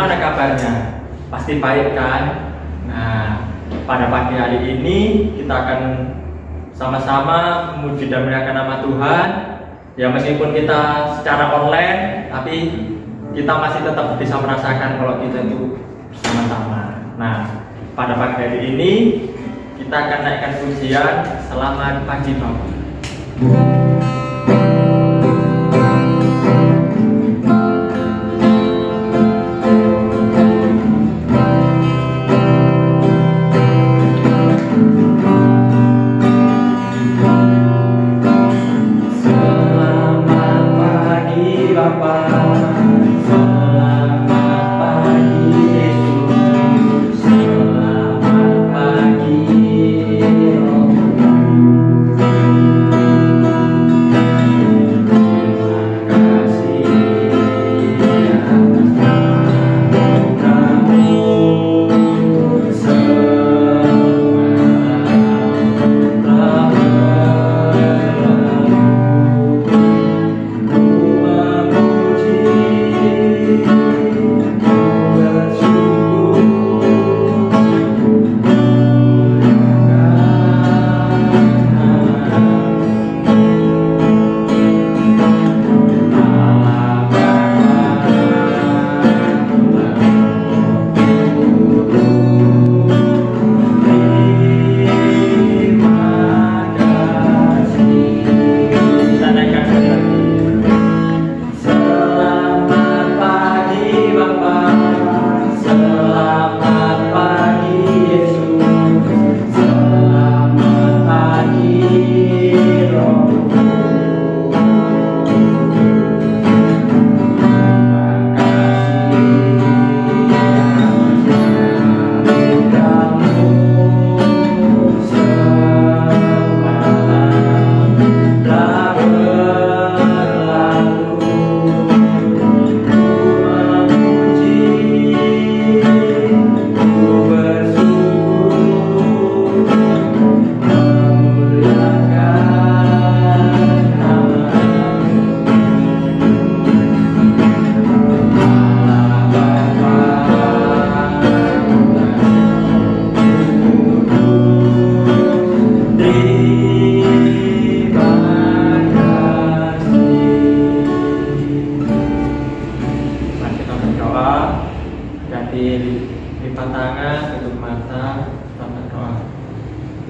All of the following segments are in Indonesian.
gimana kabarnya? Pasti baik kan? Nah, pada pagi hari ini kita akan sama-sama memuji dan memuliakan nama Tuhan. Ya meskipun kita secara online, tapi kita masih tetap bisa merasakan kalau kita itu bersama-sama. Nah, pada pagi hari ini kita akan naikkan pujian Selamat Pagi Bapak.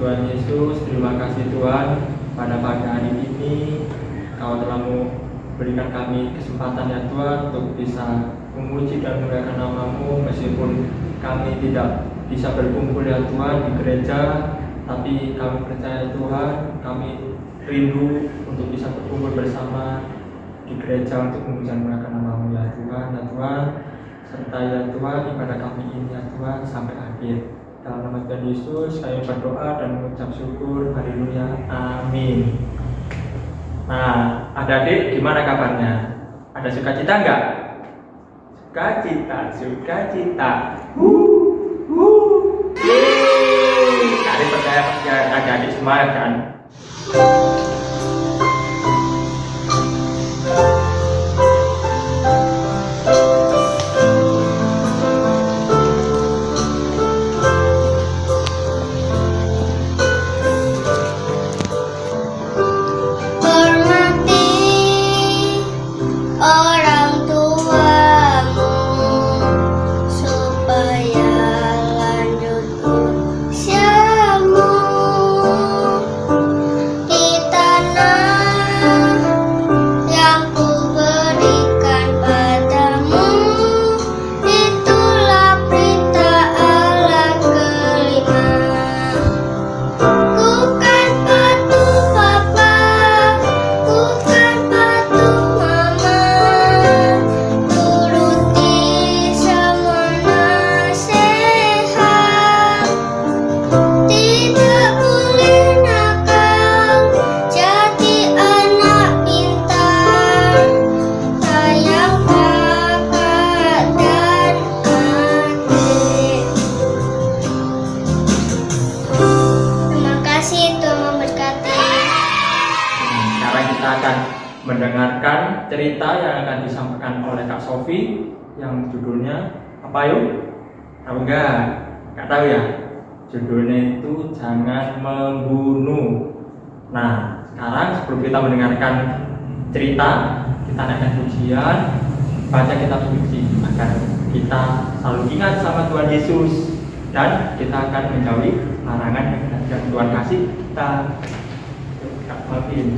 Tuhan Yesus, terima kasih Tuhan, pada pagi hari ini Kau telah memberikan kami kesempatan ya Tuhan untuk bisa memuji dan memuliakan nama-Mu meskipun kami tidak bisa berkumpul ya Tuhan di gereja, tapi kami percaya Tuhan, kami rindu untuk bisa berkumpul bersama di gereja untuk memuji dan memuliakan nama-Mu ya Tuhan. Ya Tuhan, sertai ya Tuhan ibadah kami ini ya Tuhan sampai akhir. Dalam nama Tuhan Yesus, kami berdoa dan mengucap syukur. Haleluya. Amin. Nah, adik-adik gimana kabarnya? Ada sukacita enggak? Sukacita. Yeay. Kali percaya adik-adik semangat kan? mendengarkan cerita yang akan disampaikan oleh Kak Sofi yang judulnya Apa yuk? Tahu enggak? Enggak tahu ya? Judulnya itu Jangan Membunuh. Nah, sekarang sebelum kita mendengarkan cerita, kita naikkan pujian, baca kitab suci agar kita selalu ingat sama Tuhan Yesus dan kita akan menjauhi larangan yang Tuhan kasih kita. Kak Martin.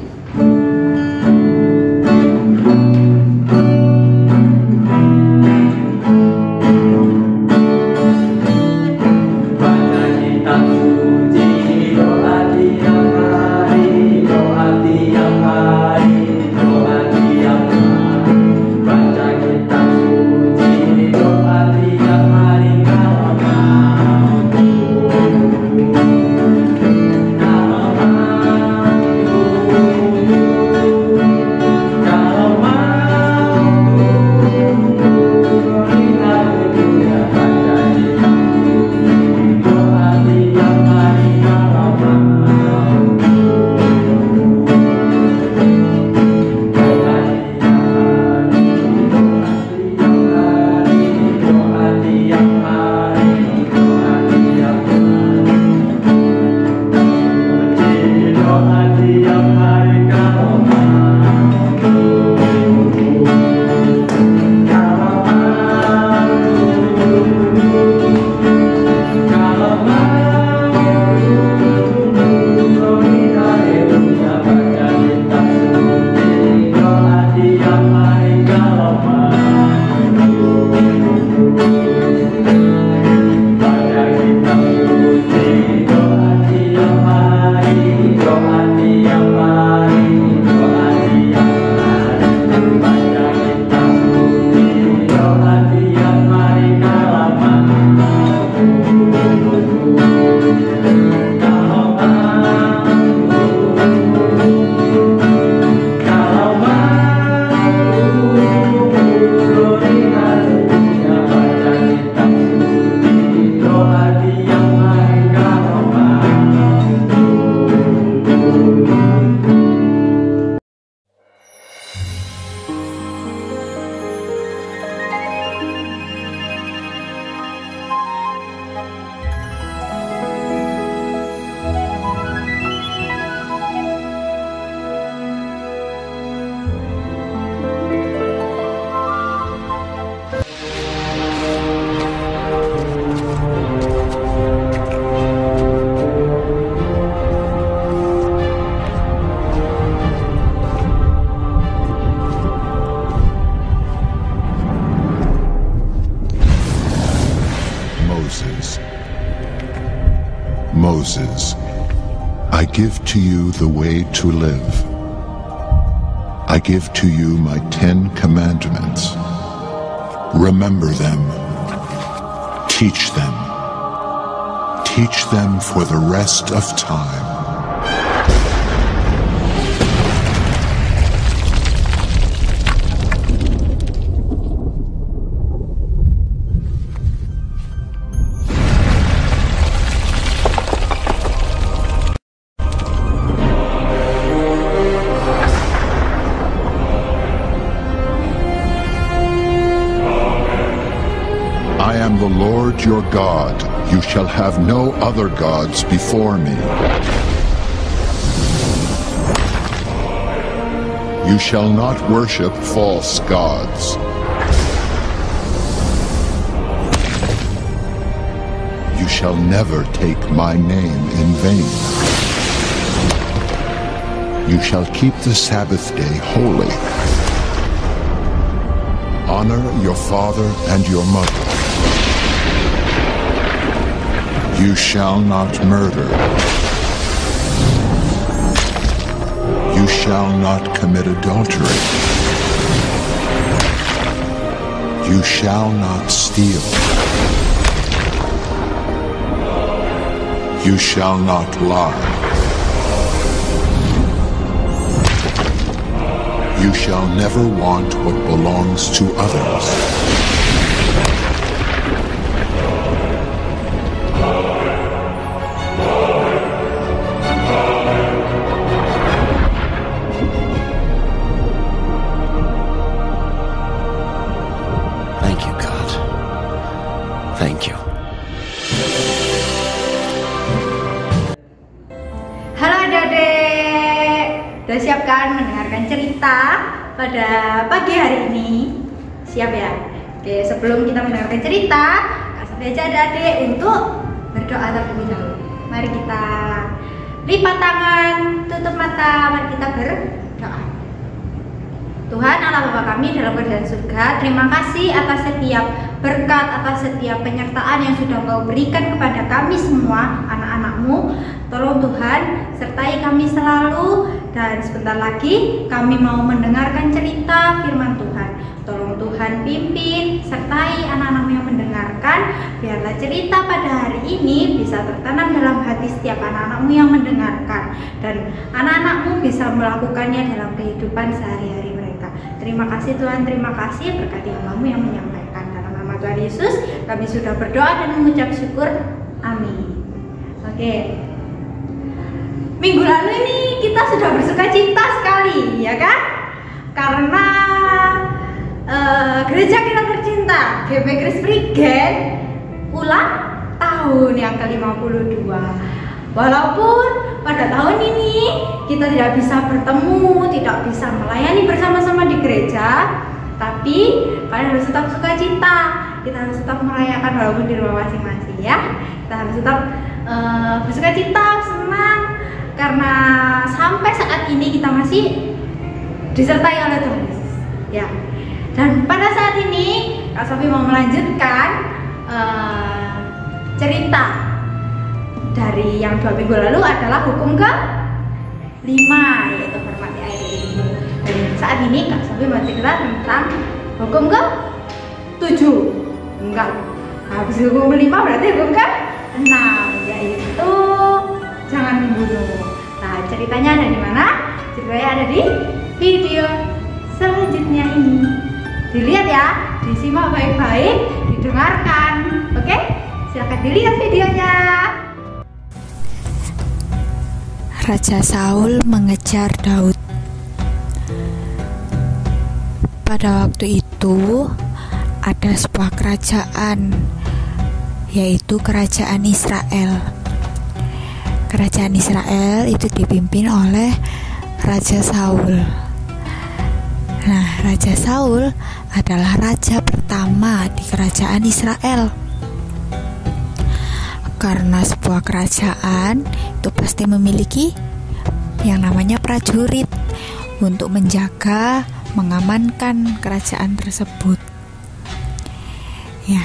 Moses, I give to you the way to live. I give to you my 10 commandments. Remember them. Teach them. Teach them for the rest of time. I am the Lord your God. You shall have no other gods before me. You shall not worship false gods. You shall never take my name in vain. You shall keep the Sabbath day holy. Honor your father and your mother. You shall not murder. You shall not commit adultery. You shall not steal. You shall not lie. You shall never want what belongs to others. Thank you, God. Thank you. Halo adik-adik, udah siap kan mendengarkan cerita pada pagi hari ini? Siap ya? Oke, sebelum kita mendengarkan cerita, Kak Safi aja adik-adik untuk berdoa terlebih dahulu. Mari kita lipat tangan, tutup mata, mari kita berdoa. Tuhan Allah Bapa kami dalam kerajaan surga, terima kasih atas setiap berkat, atas setiap penyertaan yang sudah Engkau berikan kepada kami semua, anak-anak-Mu. Tolong Tuhan, sertai kami selalu, dan sebentar lagi kami mau mendengarkan cerita firman Tuhan. Tolong Tuhan pimpin, sertai anak-anak-Mu yang mendengarkan, biarlah cerita pada hari ini bisa tertanam dalam hati setiap anak-anak-Mu yang mendengarkan, dan anak-anak-Mu bisa melakukannya dalam kehidupan sehari-hari mereka. Terima kasih Tuhan, terima kasih, berkati hamba-Mu yang menyampaikan. Dalam nama Tuhan Yesus, kami sudah berdoa dan mengucap syukur. Amin. Oke. Minggu lalu ini kita sudah bersuka cita sekali, ya kan? Karena gereja kita tercinta, GP Grace Prigen, ulang tahun yang ke-52. Walaupun pada tahun ini kita tidak bisa bertemu, tidak bisa melayani bersama-sama di gereja, tapi kalian harus tetap sukacita. Kita harus tetap merayakan walaupun di rumah masing-masing, ya. Kita harus tetap bersukacita, senang, karena sampai saat ini kita masih disertai oleh Tuhan Yesus, ya. Dan pada saat ini Kak Safi mau melanjutkan cerita dari yang 2 minggu lalu adalah hukum ke-5, yaitu hormati ayah dan ibu. Dan saat ini Kak Safi mau cerita tentang hukum ke-7. Enggak, habis hukum ke-5 berarti hukum ke-6, yaitu jangan membunuh. Nah, ceritanya ada di mana? Ceritanya ada di video selanjutnya ini. Dilihat ya, disimak baik-baik, didengarkan. Oke? Silakan dilihat videonya. Raja Saul mengejar Daud. Pada waktu itu ada sebuah kerajaan, yaitu kerajaan Israel. Kerajaan Israel itu dipimpin oleh Raja Saul. Nah, Raja Saul adalah raja pertama di kerajaan Israel. Karena sebuah kerajaan itu pasti memiliki yang namanya prajurit untuk menjaga, mengamankan kerajaan tersebut. Ya,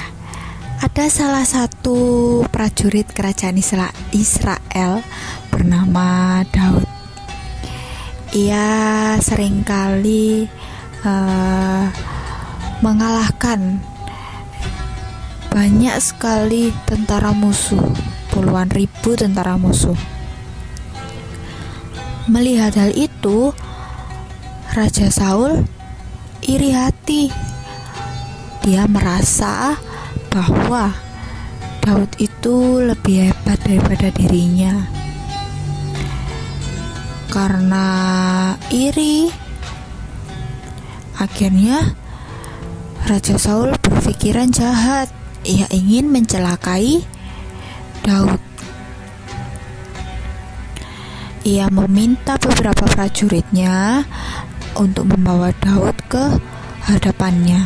ada salah satu prajurit kerajaan Israel bernama Daud. Ia seringkali mengalahkan banyak sekali tentara musuh, puluhan ribu tentara musuh. Melihat hal itu, Raja Saul iri hati. Dia merasa bahwa Daud itu lebih hebat daripada dirinya. Karena iri, akhirnya Raja Saul berpikiran jahat. Ia ingin mencelakai Daud. Ia meminta beberapa prajuritnya untuk membawa Daud ke hadapannya.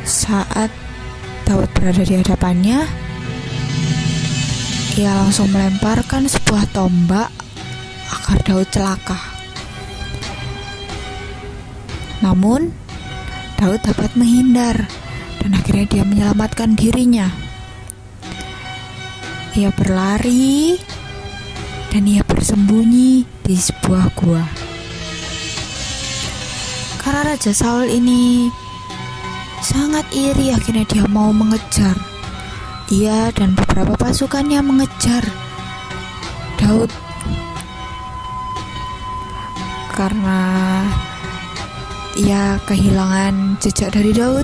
Saat Daud berada di hadapannya, ia langsung melemparkan sebuah tombak agar Daud celaka. Namun Daud dapat menghindar dan akhirnya dia menyelamatkan dirinya. Ia berlari dan ia bersembunyi di sebuah gua. Karena Raja Saul ini sangat iri, akhirnya dia mau mengejar. Ia dan beberapa pasukannya mengejar Daud. Karena ia kehilangan jejak dari Daud,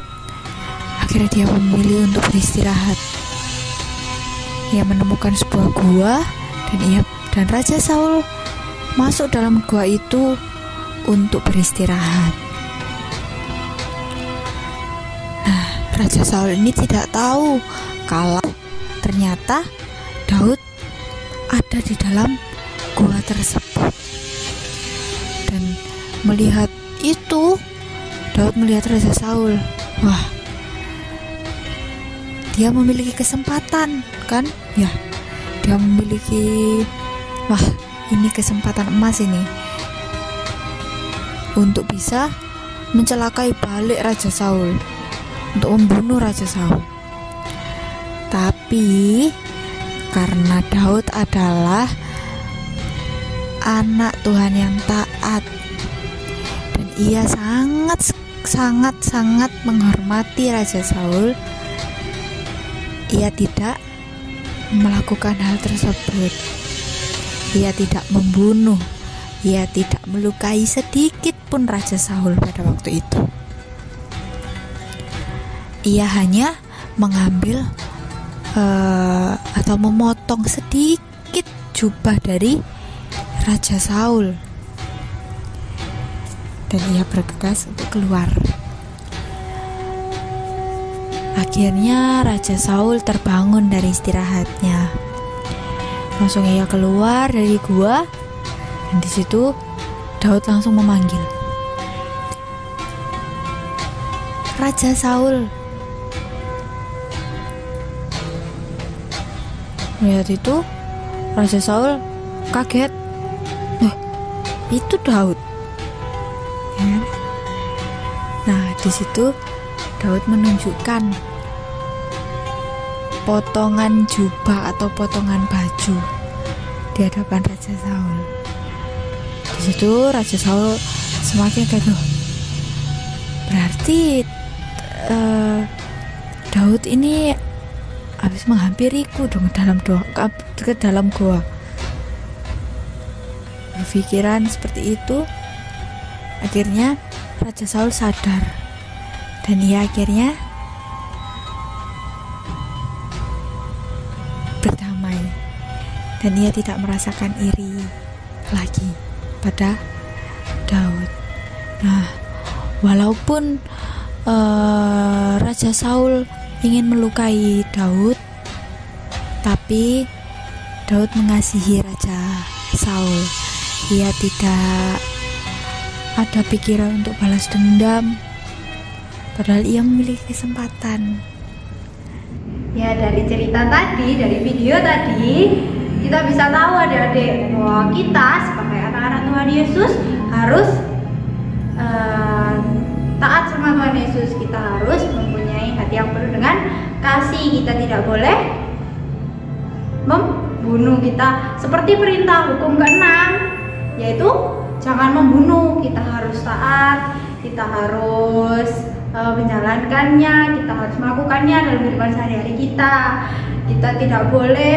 akhirnya dia memilih untuk beristirahat. Ia menemukan sebuah gua dan Raja Saul masuk dalam gua itu untuk beristirahat. Nah, Raja Saul ini tidak tahu kalau ternyata Daud ada di dalam gua tersebut. Dan melihat itu, Daud melihat Raja Saul. Wah, dia memiliki kesempatan kan? Ya, dia memiliki, wah, ini kesempatan emas ini untuk bisa mencelakai balik Raja Saul, untuk membunuh Raja Saul. Tapi karena Daud adalah anak Tuhan yang taat dan ia sangat menghormati Raja Saul, ia tidak melakukan hal tersebut. Ia tidak membunuh, ia tidak melukai sedikit pun Raja Saul pada waktu itu. Ia hanya mengambil atau memotong sedikit jubah dari Raja Saul dan ia bergegas untuk keluar. Akhirnya Raja Saul terbangun dari istirahatnya. Langsung ia keluar dari gua dan di situ Daud langsung memanggil, Raja Saul. Melihat itu, Raja Saul kaget. Itu Daud. Ya. Nah, di situ Daud menunjukkan potongan jubah atau potongan baju di hadapan Raja Saul. Di situ Raja Saul semakin kaget. Berarti Daud ini habis menghampiriku dong ke dalam gua. Berpikiran seperti itu, akhirnya Raja Saul sadar dan ia akhirnya berdamai dan ia tidak merasakan iri lagi pada Daud. Nah, walaupun Raja Saul ingin melukai Daud, tapi Daud mengasihi Raja Saul. Ia tidak ada pikiran untuk balas dendam, padahal ia memiliki kesempatan. Ya, dari cerita tadi, dari video tadi, kita bisa tahu adik-adik bahwa kita sebagai anak-anak Tuhan Yesus harus taat sama Tuhan Yesus. Kita harus mempunyai hati yang penuh dengan kasih. Kita tidak boleh membunuh. Kita seperti perintah hukum ke-6, yaitu jangan membunuh. Kita harus taat, kita harus menjalankannya, kita harus melakukannya dalam kehidupan sehari-hari kita. Kita tidak boleh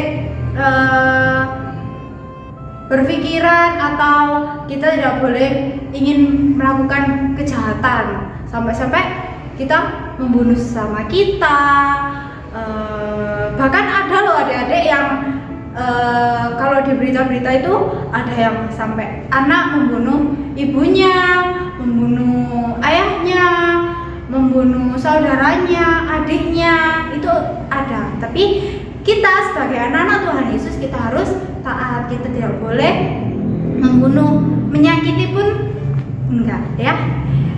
berpikiran atau kita tidak boleh ingin melakukan kejahatan sampai-sampai kita membunuh sesama kita. Bahkan ada loh adik-adik yang kalau di berita-berita itu ada yang sampai anak membunuh ibunya, membunuh ayahnya, membunuh saudaranya, adiknya, itu ada. Tapi kita sebagai anak-anak Tuhan Yesus, kita harus taat. Kita tidak boleh membunuh, menyakiti pun enggak, ya.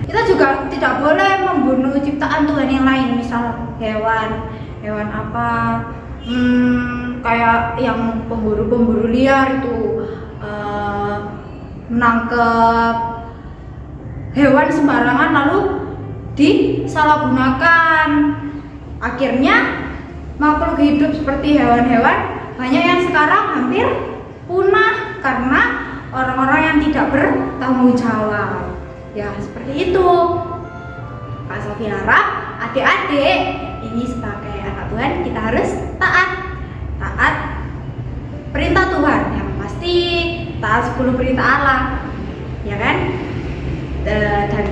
Kita juga tidak boleh membunuh ciptaan Tuhan yang lain, misal hewan apa, kayak yang pemburu liar itu menangkap hewan sembarangan lalu disalahgunakan. Akhirnya makhluk hidup seperti hewan-hewan banyak yang sekarang hampir punah karena orang-orang yang tidak bertanggung jawab. Ya, seperti itu. Kak Sofi harap adik-adik ini sebagai anak Tuhan kita harus taat perintah Tuhan, yang pasti taat 10 perintah Allah, ya kan? Dan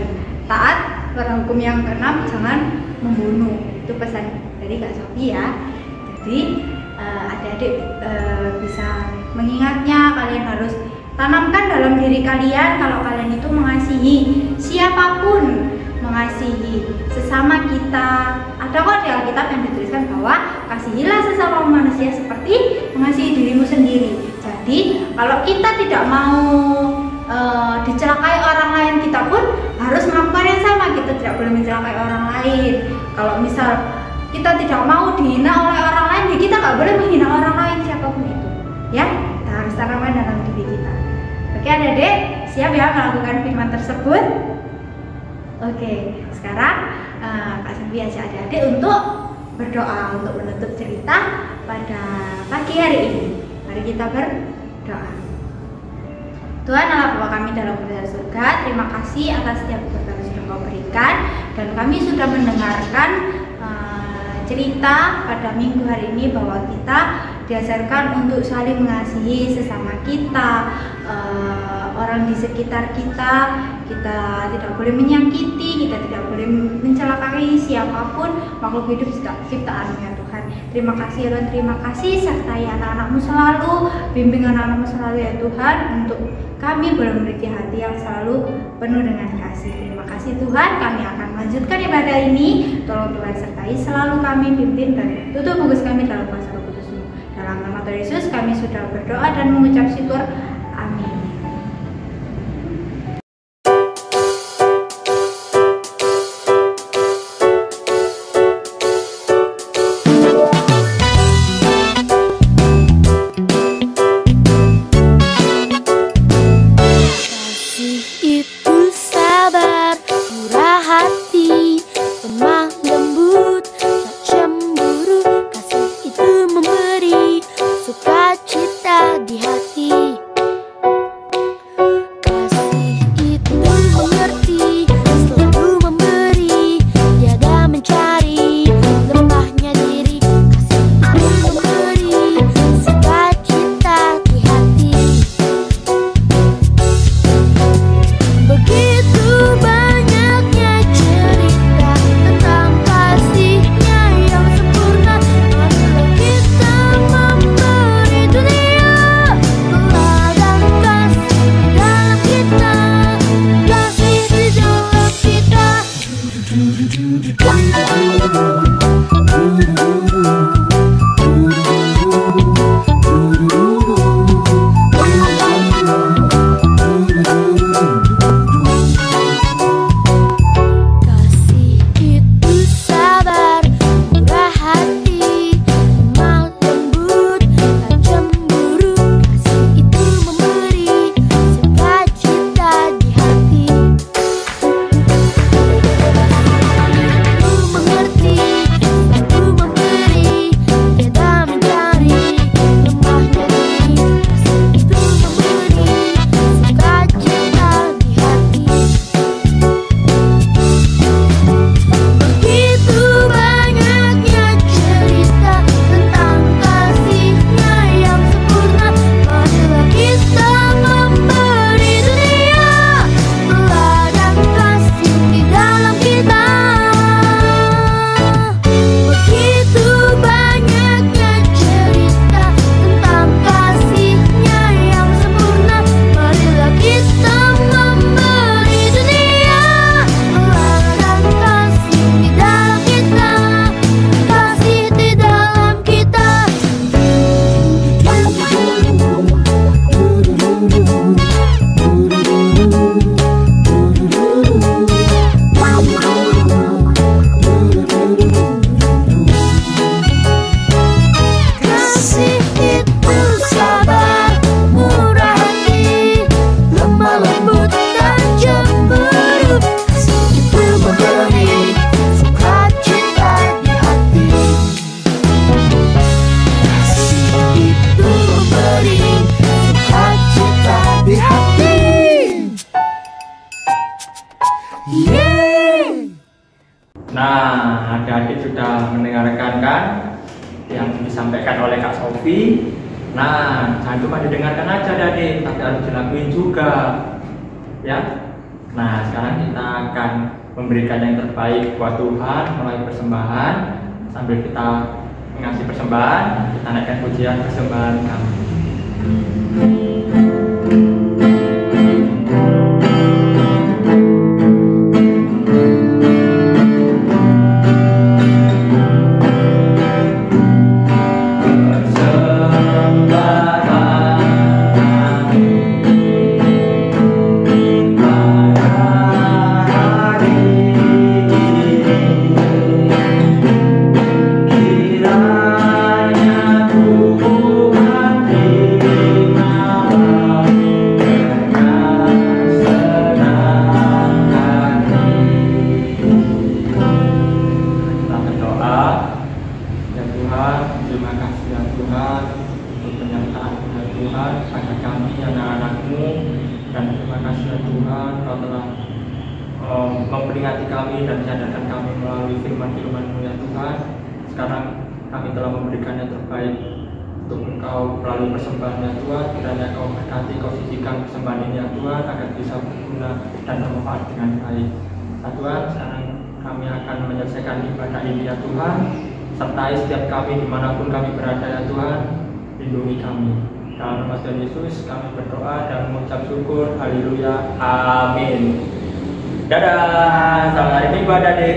taat pada hukum yang ke-6, jangan membunuh. Itu pesan dari Kak Sofi ya. Jadi adik-adik bisa mengingatnya, kalian harus tanamkan dalam diri kalian kalau kalian itu mengasihi siapapun, mengasihi sesama kita Ada kok di Alkitab yang dituliskan bahwa kasihilah sesama manusia seperti mengasihi dirimu sendiri. Jadi kalau kita tidak mau dicelakai orang lain, kita pun harus melakukan yang sama. Kita tidak boleh mencelakai orang lain. Kalau misal kita tidak mau dihina oleh orang lain, ya kita nggak boleh menghina orang lain siapapun itu. Ya, kita harus tanamkan dalam diri kita. Oke adik-adik, siap ya melakukan firman tersebut? Oke, sekarang Kak Selvi ajak adik-adik untuk berdoa untuk menutup cerita pada pagi hari ini. Mari kita berdoa. Tuhan Allah Bapa kami dalam surga, terima kasih atas setiap berkat yang sudah Kau berikan, dan kami sudah mendengarkan cerita pada minggu hari ini bahwa kita diajarkan untuk saling mengasihi sesama kita, orang di sekitar kita. Kita tidak boleh menyakiti, kita tidak boleh mencelakai siapapun makhluk hidup ciptaan ya Tuhan. Terima kasih ya Tuhan, terima kasih, sertai anak-anakmu selalu, bimbing anak-anakmu selalu ya Tuhan, untuk kami boleh memiliki hati yang selalu penuh dengan kasih. Terima kasih Tuhan, kami akan melanjutkan ibadah ini. Tolong Tuhan sertai selalu kami, pimpin dan tutup bungkus kami dalam kuasa Roh Kudus-Mu. Dalam nama Tuhan Yesus kami sudah berdoa dan mengucap syukur. Amin. Nah, adik-adik sudah mendengarkan kan yang disampaikan oleh Kak Sofi. Nah, jangan cuma didengarkan aja adik, tapi harus dilakuin juga ya. Nah, sekarang kita akan memberikan yang terbaik buat Tuhan melalui persembahan. Sambil kita mengasih persembahan, kita naikkan pujian persembahan kami. Tuhan untuk penyertaan Tuhan pada kami anak-anak-Mu, dan terima kasih ya Tuhan Kau telah memperingati kami dan menyadarkan kami melalui firman-Firman-Mu ya Tuhan. Sekarang kami telah memberikan yang terbaik untuk Engkau melalui persembahan ya Tuhan. Kiranya Kau berkati, Kau sisihkan persembahan ini ya Tuhan agar bisa berguna dan bermanfaat dengan baik ya Tuhan. Sekarang kami akan menyelesaikan ibadah ini ya Tuhan. Sertai setiap kami dimanapun kami berada ya Tuhan. Lindungi kami. Dalam nama Tuhan Yesus kami berdoa dan mengucap syukur. Haleluya. Amin. Dadah. Selamat hari ibadah deh.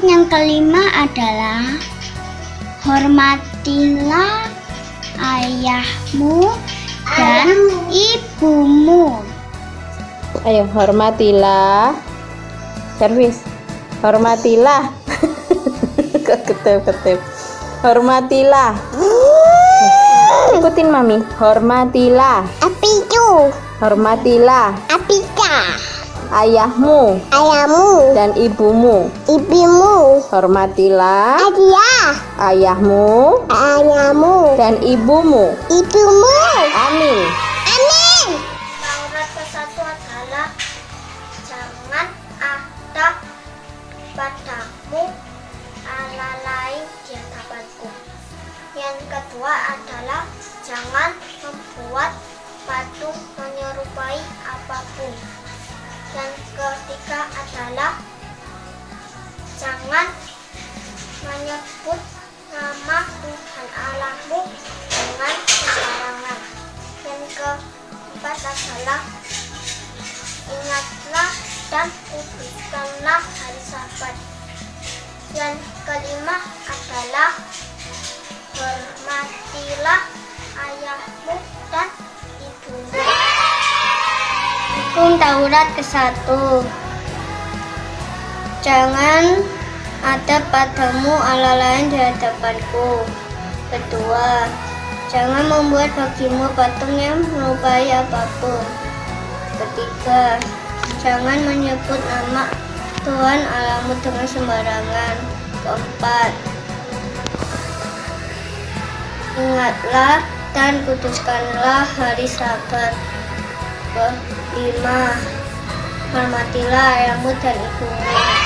Yang kelima adalah hormatilah ayahmu dan ibumu. Ayo hormatilah. Servis. Hormatilah. Ketep. Hormatilah. Ikutin mami. Hormatilah. Apiku. Hormatilah. Apika. Ayahmu dan ibumu. Hormatilah ayahmu dan ibumu. Amin. Taurat ke-1 adalah jangan ada padamu Allah lain di hadapanku. Yang kedua adalah jangan membuat patung menyerupai apapun. Yang ketiga adalah jangan menyebut nama Tuhan Allahmu dengan sembarangan. Yang keempat adalah ingatlah dan kuduskanlah hari Sabat. Yang kelima adalah hormatilah ayahmu dan ibumu. Hukum Taurat ke-1. Jangan ada padamu Allah lain di hadapanku. Kedua, jangan membuat bagimu patung yang menyerupai apapun. Ketiga, jangan menyebut nama Tuhan Allahmu dengan sembarangan. Keempat, ingatlah dan kuduskanlah hari Sabat. Kelima, hormatilah ayahmu dan ibumu.